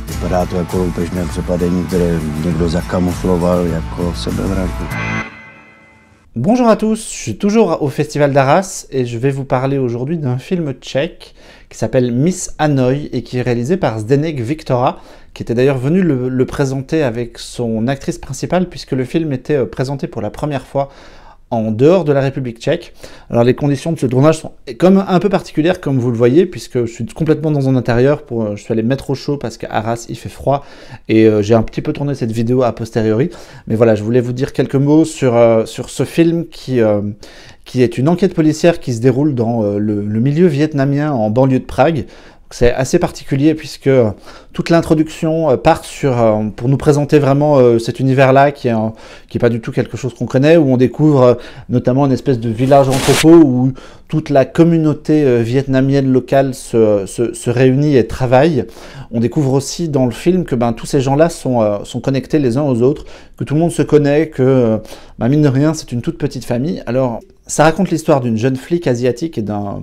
Vypadá to jako loupežné přepadení, které někdo zakamufloval jako sebevraždu. Bonjour à tous, je suis toujours au Festival d'Arras et je vais vous parler aujourd'hui d'un film tchèque qui s'appelle Miss Hanoi et qui est réalisé par Zdeněk Viktora, qui était d'ailleurs venu le présenter avec son actrice principale puisque le film était présenté pour la première fois en dehors de la République tchèque. Alors les conditions de ce tournage sont comme un peu particulières comme vous le voyez puisque je suis complètement dans un intérieur, je suis allé mettre au chaud parce qu'à Arras il fait froid et j'ai un petit peu tourné cette vidéo a posteriori. Mais voilà, je voulais vous dire quelques mots sur ce film qui est une enquête policière qui se déroule dans le milieu vietnamien en banlieue de Prague. C'est assez particulier puisque toute l'introduction part pour nous présenter vraiment cet univers-là qui est pas du tout quelque chose qu'on connaît, où on découvre notamment une espèce de village entrepôt où toute la communauté vietnamienne locale se réunit et travaille. On découvre aussi dans le film que tous ces gens-là sont connectés les uns aux autres, que tout le monde se connaît, que mine de rien c'est une toute petite famille. Alors ça raconte l'histoire d'une jeune flic asiatique et d'un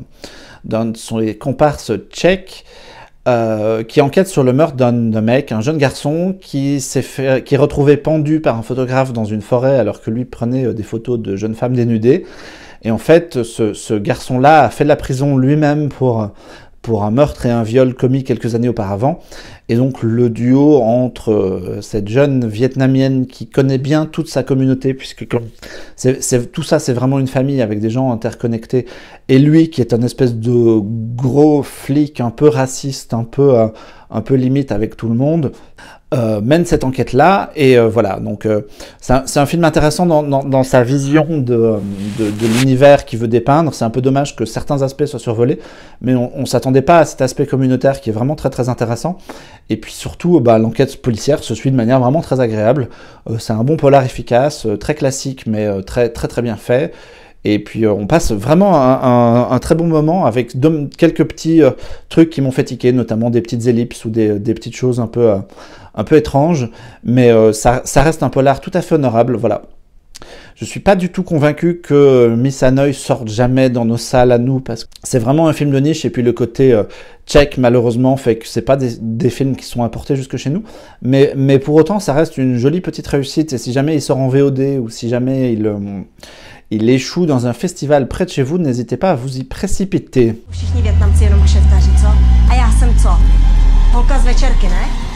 de son comparse tchèque qui enquête sur le meurtre d'un mec, un jeune garçon qui est retrouvé pendu par un photographe dans une forêt alors que lui prenait des photos de jeunes femmes dénudées. Et en fait, ce garçon-là a fait de la prison lui-même pour un meurtre et un viol commis quelques années auparavant. Et donc le duo entre cette jeune vietnamienne qui connaît bien toute sa communauté, puisque tout ça c'est vraiment une famille avec des gens interconnectés, et lui qui est un espèce de gros flic un peu raciste, un peu limite avec tout le monde, mène cette enquête-là, et voilà, donc c'est un film intéressant dans sa vision de l'univers qu'il veut dépeindre. C'est un peu dommage que certains aspects soient survolés, mais on s'attendait pas à cet aspect communautaire qui est vraiment très très intéressant, et puis surtout l'enquête policière se suit de manière vraiment très agréable. C'est un bon polar efficace, très classique, mais très très très bien fait. Et puis on passe vraiment un très bon moment avec quelques petits trucs qui m'ont fait tiquer, notamment des petites ellipses ou des petites choses un peu étranges, mais ça reste un polar tout à fait honorable, voilà. Je suis pas du tout convaincu que Miss Hanoi sorte jamais dans nos salles à nous, parce que c'est vraiment un film de niche, et puis le côté tchèque malheureusement fait que c'est pas des films qui sont importés jusque chez nous, mais pour autant ça reste une jolie petite réussite, et si jamais il sort en VOD ou si jamais il échoue dans un festival près de chez vous, n'hésitez pas à vous y précipiter. Všichni Vietnamci jenom kšeftaři, co? A já jsem co? Holka z večerky, ne?